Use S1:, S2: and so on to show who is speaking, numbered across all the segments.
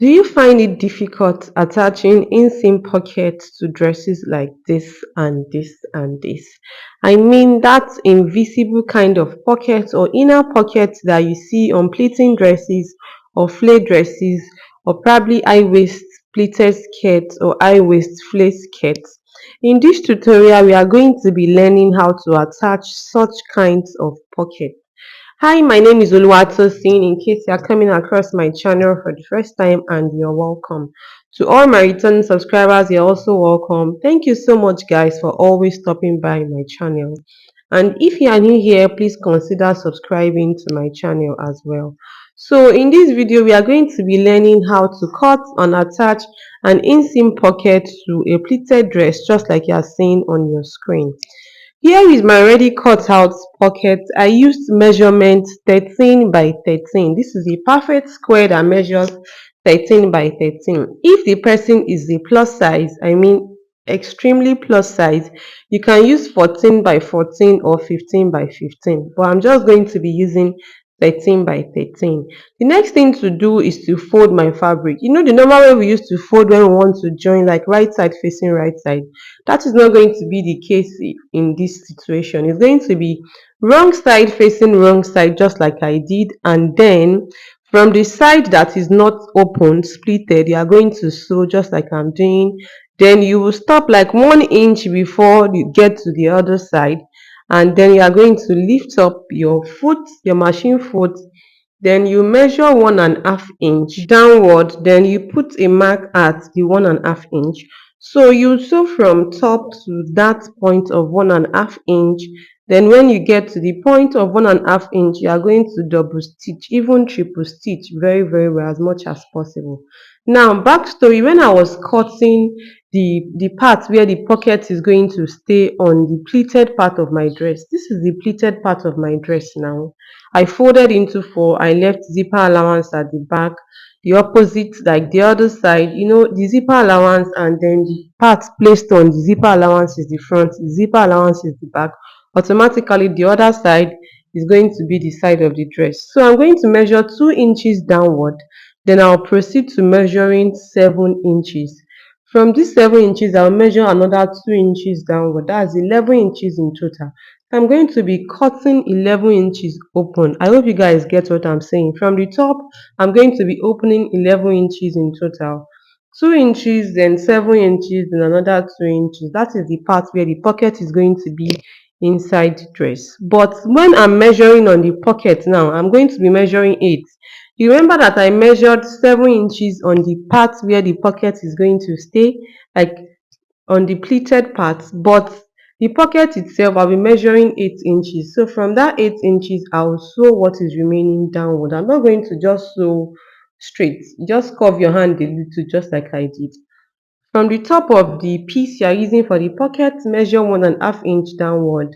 S1: Do you find it difficult attaching inseam pockets to dresses like this and this and this? I mean that invisible kind of pocket or inner pocket that you see on pleating dresses or flare dresses or probably high waist pleated skirts or high waist flare skirts. In this tutorial, we are going to be learning how to attach such kinds of pockets. Hi, my name is Oluwatosin. In case you are coming across my channel for the first time, and you're welcome. To all my returning subscribers, you're also welcome. Thank you so much, guys, for always stopping by my channel. And if you are new here, please consider subscribing to my channel as well. So, in this video, we are going to be learning how to cut and attach an inseam pocket to a pleated dress, just like you are seeing on your screen. Here is my already cut out pocket. I used measurement 13 by 13. This is a perfect square that measures 13 by 13. If the person is a plus size, I mean extremely plus size, you can use 14 by 14 or 15 by 15. But I'm just going to be using 13 by 13. The next thing to do is to fold my fabric. You know the normal way we used to fold when we want to join, like right side facing right side. That is not going to be the case in this situation. It's going to be wrong side facing wrong side, just like I did, and then from the side that is not open, splitted, you are going to sew just like I'm doing. Then you will stop like 1 inch before you get to the other side, and then you are going to lift up your foot, your machine foot. Then you measure 1.5 inch downward, then you put a mark at the 1.5 inch. So you sew from top to that point of 1.5 inch. Then when you get to the point of 1.5 inch, you are going to double stitch, even triple stitch very, very well, as much as possible. Now, backstory, when I was cutting the part where the pocket is going to stay on the pleated part of my dress. This is the pleated part of my dress now. I folded into four. I left zipper allowance at the back. The opposite, like the other side, the zipper allowance and then the part placed on the zipper allowance is the front, the zipper allowance is the back. Automatically, the other side is going to be the side of the dress. So I'm going to measure 2 inches downward. Then I'll proceed to measuring 7 inches. From this 7 inches, I'll measure another 2 inches downward. That's 11 inches in total. I'm going to be cutting 11 inches open. I hope you guys get what I'm saying. From the top, I'm going to be opening 11 inches in total. 2 inches, then 7 inches, then another 2 inches. That is the part where the pocket is going to be inside the dress. But when I'm measuring on the pocket now, I'm going to be measuring 8. You remember that I measured 7 inches on the part where the pocket is going to stay, like on the pleated part, but the pocket itself I'll be measuring 8 inches. So from that 8 inches, I'll sew what is remaining downward. I'm not going to just sew straight. Just curve your hand a little, just like I did. From the top of the piece you are using for the pocket, measure 1.5 inch downward.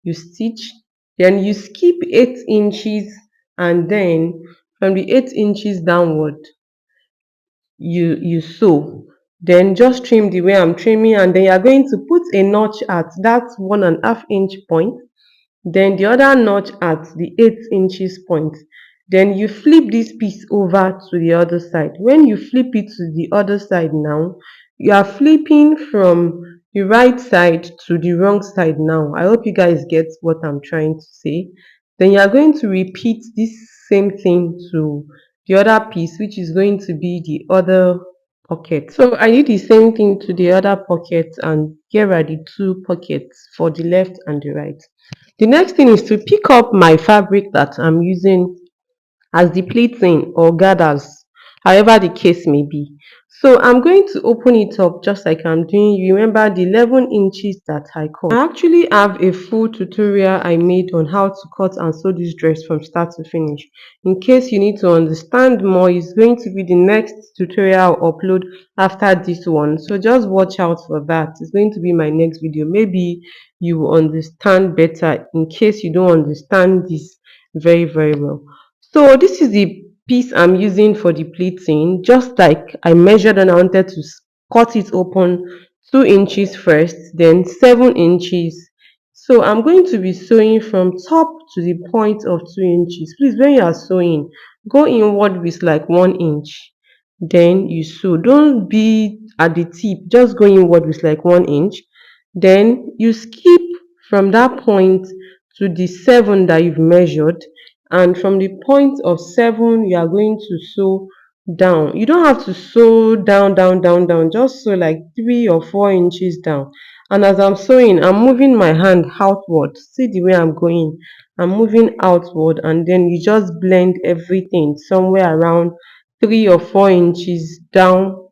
S1: You stitch, then you skip 8 inches, and then from the 8 inches downward, you sew. Then just trim the way I'm trimming, and then you are going to put a notch at that 1.5 inch point, then the other notch at the 8 inches point. Then you flip this piece over to the other side. When you flip it to the other side now, you are flipping from the right side to the wrong side now. I hope you guys get what I'm trying to say. Then you are going to repeat this same thing to the other piece, which is going to be the other pocket. So I did the same thing to the other pocket, and here are the two pockets for the left and the right. The next thing is to pick up my fabric that I'm using as the pleating or gathers, however the case may be. So I'm going to open it up just like I'm doing. You remember the 11 inches that I cut. I actually have a full tutorial I made on how to cut and sew this dress from start to finish. In case you need to understand more, it's going to be the next tutorial I'll upload after this one. So just watch out for that. It's going to be my next video. Maybe you will understand better in case you don't understand this very, very well. So this is the piece I'm using for the pleating. Just like I measured and I wanted to cut it open 2 inches first, then 7 inches. So I'm going to be sewing from top to the point of 2 inches. Please, when you are sewing, go inward with like 1 inch. then you sew. Don't be at the tip, just go inward with like 1 inch. Then you skip from that point to the 7 that you've measured, and from the point of 7 you are going to sew down. You don't have to sew down, down, down, down, just sew like 3 or 4 inches down. And as I'm sewing, I'm moving my hand outward. See the way I'm going, I'm moving outward, and then you just blend everything somewhere around 3 or 4 inches down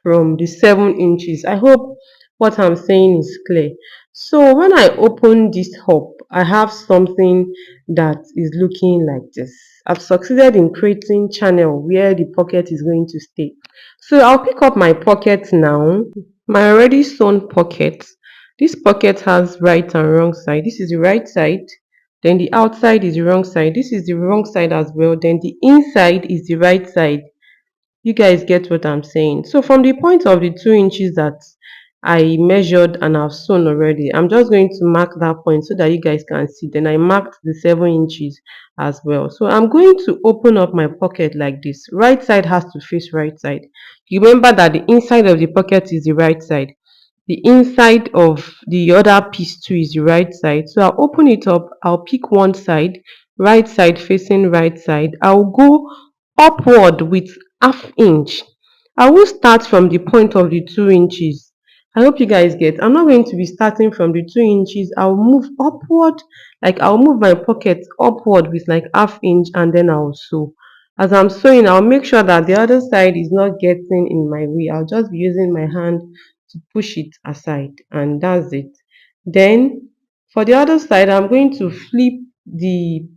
S1: from the 7 inches. I hope what I'm saying is clear. So when I open this up, I have something that is looking like this. I've succeeded in creating channel where the pocket is going to stay. So I'll pick up my pocket now, my already sewn pocket. This pocket has right and wrong side. This is the right side, then the outside is the wrong side. This is the wrong side as well, then the inside is the right side. You guys get what I'm saying? So from the point of the 2 inches that I measured and I've sewn already, I'm just going to mark that point so that you guys can see. Then I marked the 7 inches as well. So I'm going to open up my pocket like this. Right side has to face right side. You remember that the inside of the pocket is the right side. The inside of the other piece too is the right side. So I'll open it up. I'll pick one side, right side facing right side. I'll go upward with half inch. I will start from the point of the 2 inches. I hope you guys get. I'm not going to be starting from the 2 inches. I'll move upward, like I'll move my pocket upward with like half inch, and then I'll sew. As I'm sewing, I'll make sure that the other side is not getting in my way. I'll just be using my hand to push it aside, and that's it. Then for the other side, I'm going to flip it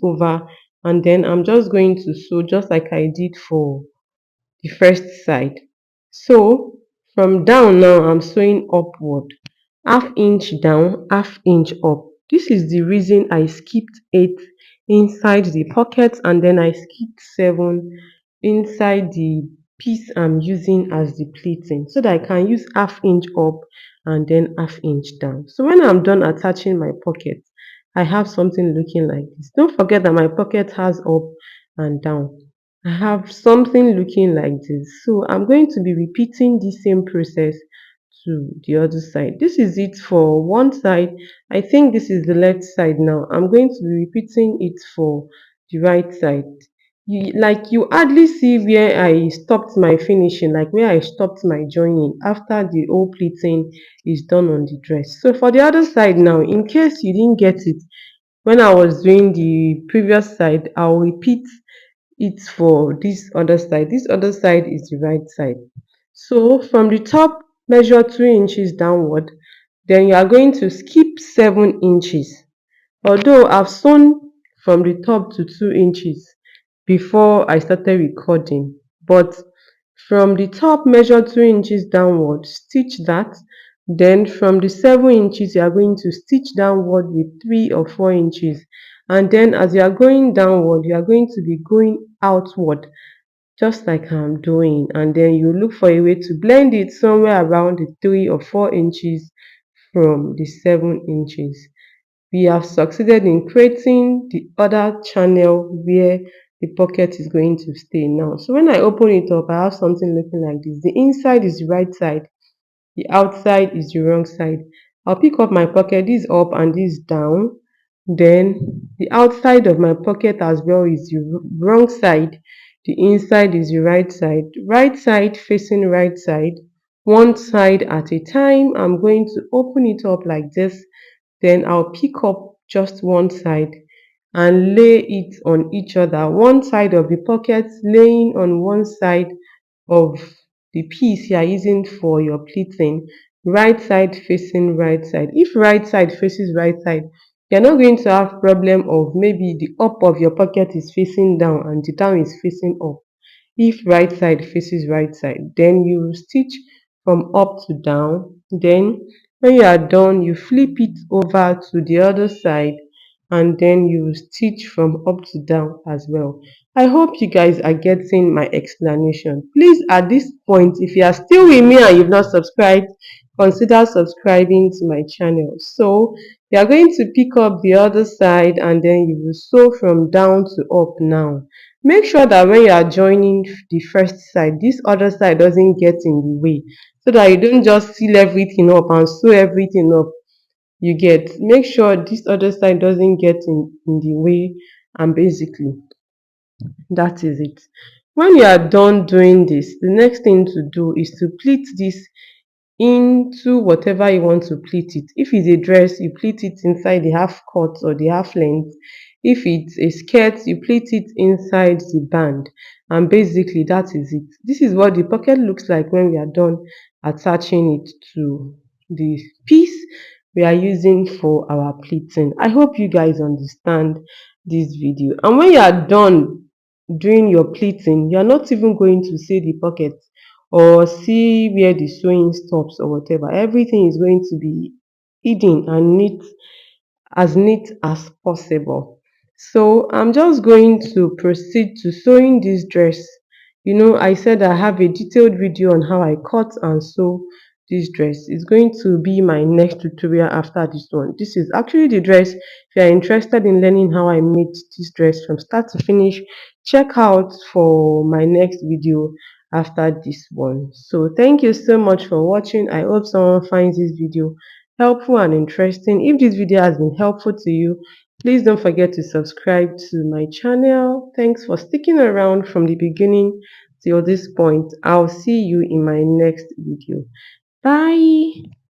S1: over, and then I'm just going to sew just like I did for the first side. So from down now, I'm sewing upward, half inch down, half inch up. This is the reason I skipped 8 inside the pocket, and then I skipped 7 inside the piece I'm using as the pleating, so that I can use half inch up and then half inch down. So when I'm done attaching my pocket, I have something looking like this. Don't forget that my pocket has up and down. I have something looking like this. So I'm going to be repeating the same process to the other side. This is it for one side. I think this is the left side now. I'm going to be repeating it for the right side. You hardly see where I stopped my finishing, like where I stopped my joining after the whole pleating is done on the dress. So for the other side now, in case you didn't get it when I was doing the previous side, I'll repeat it for this other side. This other side is the right side. So from the top, measure 2 inches downward. Then you are going to skip 7 inches. Although I've sewn from the top to 2 inches before I started recording, but from the top, measure 2 inches downward, stitch that. Then from the 7 inches, you are going to stitch downward with 3 or 4 inches. And then as you are going downward, you are going to be going outward, just like I'm doing. And then you look for a way to blend it somewhere around the 3 or 4 inches from the 7 inches. We have succeeded in creating the other channel where the pocket is going to stay now. So when I open it up, I have something looking like this. The inside is the right side, the outside is the wrong side. I'll pick up my pocket, this up and this down. Then the outside of my pocket as well is the wrong side. The inside is the right side. Right side facing right side. One side at a time. I'm going to open it up like this. Then I'll pick up just one side and lay it on each other. One side of the pocket laying on one side of the piece you are using for your pleating, right side facing right side. If right side faces right side, you're not going to have problem of maybe the up of your pocket is facing down and the down is facing up. If right side faces right side, then you stitch from up to down. Then when you are done, you flip it over to the other side, and then you stitch from up to down as well. I hope you guys are getting my explanation. Please, at this point, if you are still with me and you've not subscribed, consider subscribing to my channel. So you are going to pick up the other side, and then you will sew from down to up now. Make sure that when you are joining the first side, this other side doesn't get in the way, so that you don't just seal everything up and sew everything up. You get, make sure this other side doesn't get in the way, and basically that is it. When you are done doing this, the next thing to do is to pleat this into whatever you want to pleat it. If it's a dress, you pleat it inside the half cut or the half length. If it's a skirt, you pleat it inside the band. And basically, that is it. This is what the pocket looks like when we are done attaching it to the piece we are using for our pleating. I hope you guys understand this video. And when you are done doing your pleating, you're not even going to see the pocket or see where the sewing stops or whatever. Everything is going to be hidden and neat as possible. So I'm just going to proceed to sewing this dress. I said I have a detailed video on how I cut and sew this dress. It's going to be my next tutorial after this one. This is actually the dress. If you are interested in learning how I made this dress from start to finish, check out for my next video after this one. So thank you so much for watching. I hope someone finds this video helpful and interesting. If this video has been helpful to you, please don't forget to subscribe to my channel. Thanks for sticking around from the beginning till this point. I'll see you in my next video. Bye.